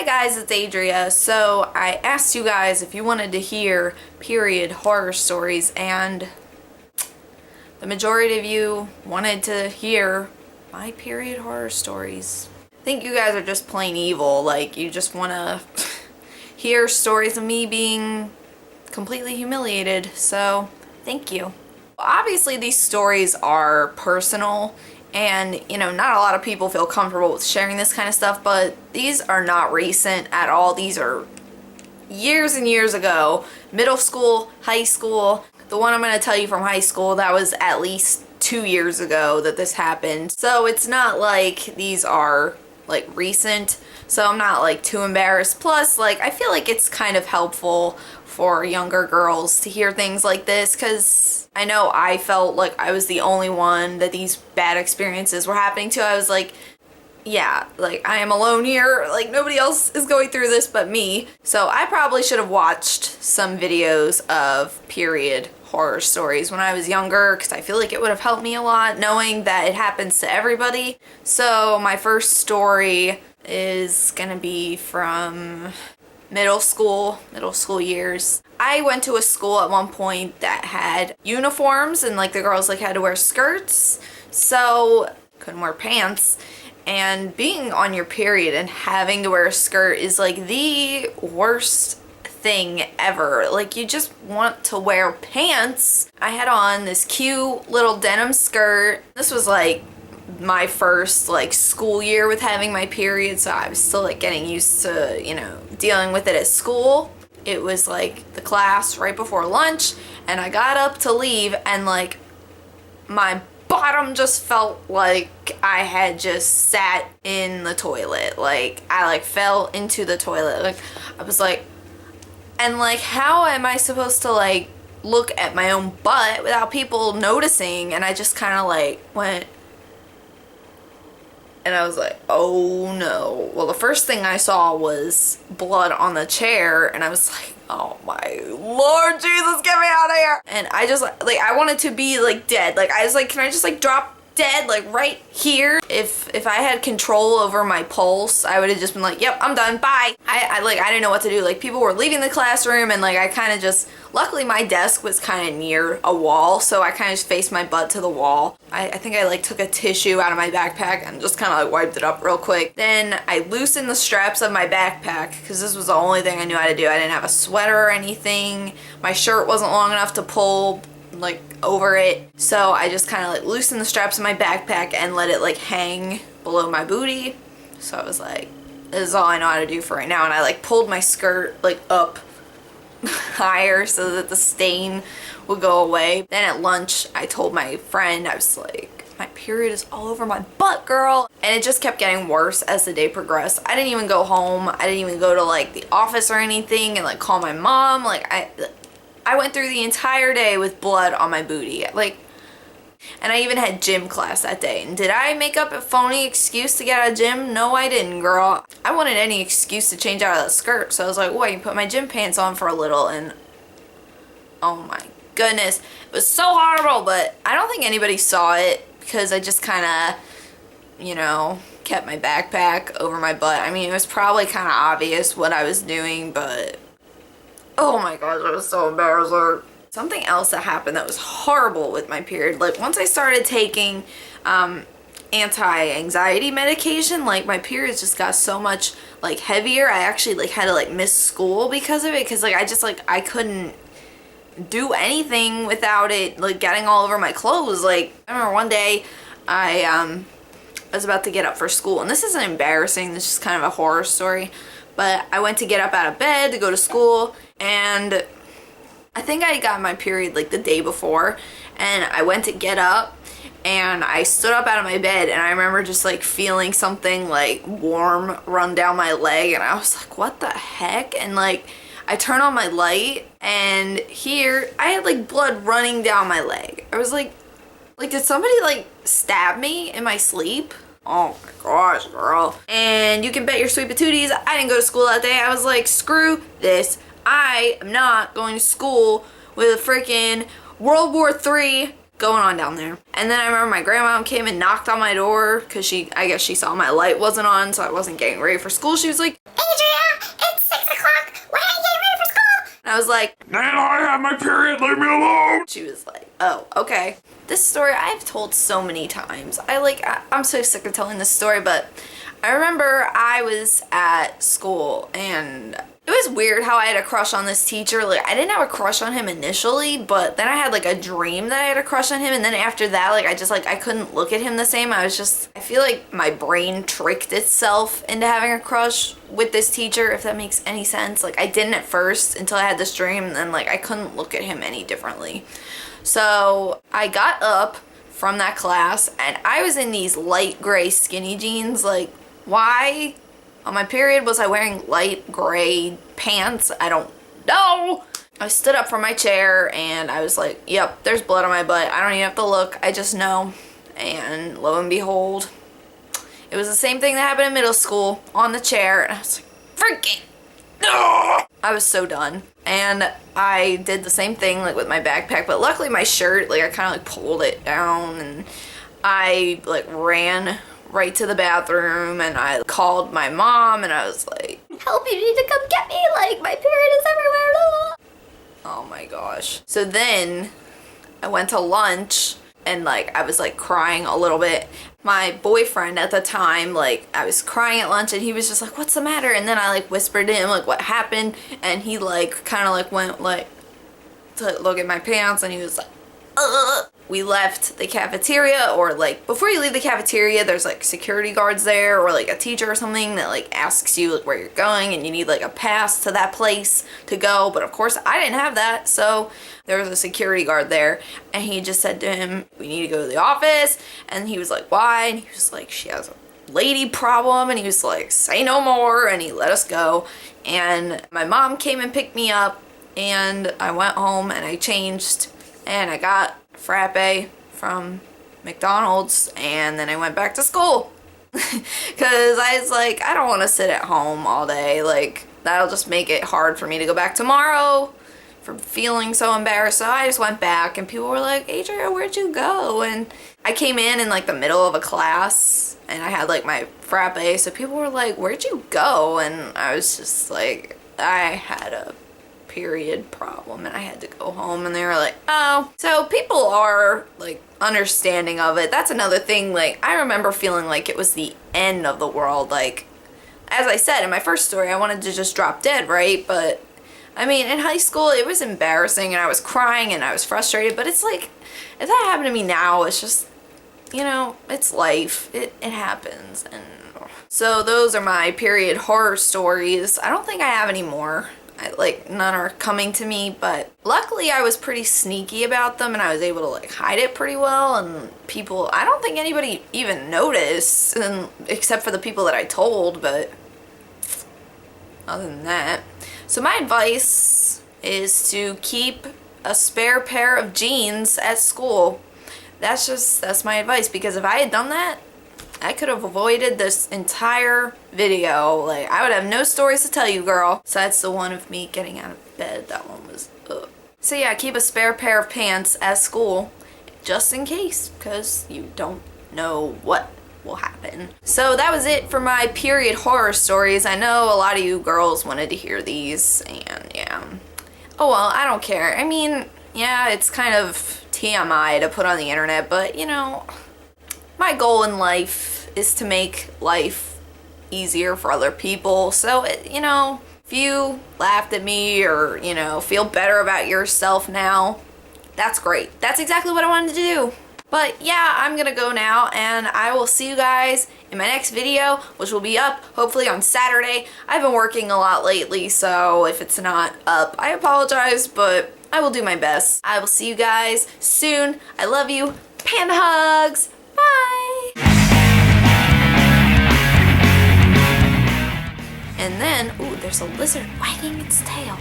Hi guys, it's Adria. So I asked you guys if you wanted to hear period horror stories, and the majority of you wanted to hear my period horror stories. I think you guys are just plain evil, like you just want to hear stories of me being completely humiliated, so thank you. Obviously these stories are personal, and you know, not a lot of people feel comfortable with sharing this kind of stuff, but these are not recent at all. These are years and years ago, middle school, high school. The one I'm going to tell you from high school, that was at least 2 years ago that this happened. So it's not like these are like recent, so I'm not like too embarrassed. Plus, like, I feel like it's kind of helpful for younger girls to hear things like this, because I know I felt like I was the only one that these bad experiences were happening to. I was like, yeah, like I am alone here, like nobody else is going through this but me. So I probably should have watched some videos of period horror stories when I was younger, because I feel like it would have helped me a lot knowing that it happens to everybody. So my first story is gonna be from middle school years. I went to a school at one point that had uniforms, and like the girls like had to wear skirts, so couldn't wear pants. And being on your period and having to wear a skirt is like the worst thing ever. Like, you just want to wear pants. I had on this cute little denim skirt. This was like my first like school year with having my period, so I was still like getting used to, you know, dealing with it at school. It was like the class right before lunch, and I got up to leave, and like my bottom just felt like I had just sat in the toilet. Like I like fell into the toilet. Like I was like, and like how am I supposed to like look at my own butt without people noticing? And I just kind of like went, and I was like, oh no. Well, the first thing I saw was blood on the chair, and I was like, oh my Lord Jesus, get me out of here. And I just like I wanted to be like dead. Like I was like, can I just like drop dead like right here? If I had control over my pulse, I would have just been like, yep, I'm done, bye. I didn't know what to do. Like, people were leaving the classroom, and like I kind of just, luckily my desk was kind of near a wall, so I kind of just faced my butt to the wall. I think I like took a tissue out of my backpack and just kind of like wiped it up real quick. Then I loosened the straps of my backpack, because this was the only thing I knew how to do. I didn't have a sweater or anything. My shirt wasn't long enough to pull like over it, so I just kind of like loosened the straps of my backpack and let it like hang below my booty. So I was like, this is all I know how to do for right now. And I like pulled my skirt like up higher so that the stain would go away. Then at lunch I told my friend, I was like, my period is all over my butt, girl. And it just kept getting worse as the day progressed. I didn't even go home. I didn't even go to like the office or anything and like call my mom. Like I went through the entire day with blood on my booty. Like, and I even had gym class that day. And did I make up a phony excuse to get out of gym? No, I didn't, girl. I wanted any excuse to change out of that skirt. So I was like, well, I can put my gym pants on for a little. And oh my goodness, it was so horrible. But I don't think anybody saw it, because I just kind of, you know, kept my backpack over my butt. I mean, it was probably kind of obvious what I was doing, but oh my gosh, I was so embarrassed. Something else that happened that was horrible with my period, like once I started taking anti-anxiety medication, like my periods just got so much like heavier. I actually like had to like miss school because of it, because like I just like I couldn't do anything without it like getting all over my clothes. Like I remember one day I was about to get up for school, and this isn't embarrassing, this is kind of a horror story, but I went to get up out of bed to go to school, and I think I got my period like the day before, and I went to get up and I stood up out of my bed, and I remember just like feeling something like warm run down my leg, and I was like, what the heck? And like I turned on my light, and here I had like blood running down my leg. I was like did somebody like stab me in my sleep? Oh my gosh, girl. And you can bet your sweet patooties I didn't go to school that day. I was like, screw this. I am not going to school with a freaking World War III going on down there. And then I remember my grandma came and knocked on my door, because I guess she saw my light wasn't on, so I wasn't getting ready for school. She was like, Adria, I was like, "Man, I have my period, leave me alone!" She was like, oh, okay. This story I've told so many times. I'm so sick of telling this story, but I remember I was at school and it was weird how I had a crush on this teacher. Like, I didn't have a crush on him initially, but then I had like a dream that I had a crush on him, and then after that, like, I couldn't look at him the same. I feel like my brain tricked itself into having a crush with this teacher, if that makes any sense. Like, I didn't at first until I had this dream, and then like I couldn't look at him any differently. So I got up from that class and I was in these light gray skinny jeans. Like, why on my period was I wearing light gray pants? I don't know. I stood up from my chair and I was like, yep, there's blood on my butt. I don't even have to look. I just know. And lo and behold, it was the same thing that happened in middle school on the chair. And I was like, freaking no! I was so done. And I did the same thing like with my backpack, but luckily my shirt, like, I kind of like pulled it down and I like ran right to the bathroom and I called my mom and I was like, help, you need to come get me, like, my period is everywhere. Oh my gosh. So then I went to lunch and like I was like crying a little bit. My boyfriend at the time, like, I was crying at lunch and he was just like, what's the matter? And then I like whispered to him like what happened, and he like kind of like went like to look at my pants and he was like, ugh. We left the cafeteria, or like before you leave the cafeteria there's like security guards there, or like a teacher or something that like asks you like where you're going and you need like a pass to that place to go. But of course I didn't have that, so there was a security guard there and he just said to him, we need to go to the office. And he was like, why? And he was like, she has a lady problem. And he was like, say no more. And he let us go. And my mom came and picked me up and I went home and I changed and I got frappe from McDonald's, and then I went back to school because I was like, I don't want to sit at home all day. Like, that'll just make it hard for me to go back tomorrow for feeling so embarrassed. So I just went back and people were like, Adria, where'd you go? And I came in like the middle of a class and I had like my frappe, so people were like, where'd you go? And I was just like, I had a period problem and I had to go home. And they were like, oh. So people are like understanding of it. That's another thing. Like, I remember feeling like it was the end of the world. Like, as I said in my first story, I wanted to just drop dead, right? But I mean, in high school it was embarrassing and I was crying and I was frustrated, but it's like, if that happened to me now, it's just, you know, it's life. It happens. And so those are my period horror stories. I don't think I have any more. Like, none are coming to me, but luckily I was pretty sneaky about them and I was able to like hide it pretty well, and people, I don't think anybody even noticed, and except for the people that I told. But other than that, so my advice is to keep a spare pair of jeans at school. That's my advice, because if I had done that, I could have avoided this entire video. Like, I would have no stories to tell you, girl. So that's the one of me getting out of bed. That one was, ugh. So yeah, keep a spare pair of pants at school, just in case, because you don't know what will happen. So that was it for my period horror stories. I know a lot of you girls wanted to hear these, and yeah. Oh well, I don't care. I mean, yeah, it's kind of TMI to put on the internet, but you know, my goal in life is to make life easier for other people. So, you know, if you laughed at me or, you know, feel better about yourself now, that's great. That's exactly what I wanted to do. But yeah, I'm gonna go now, and I will see you guys in my next video, which will be up hopefully on Saturday. I've been working a lot lately, so if it's not up, I apologize, but I will do my best. I will see you guys soon. I love you. Panda hugs. Bye! And then, ooh, there's a lizard wagging its tail.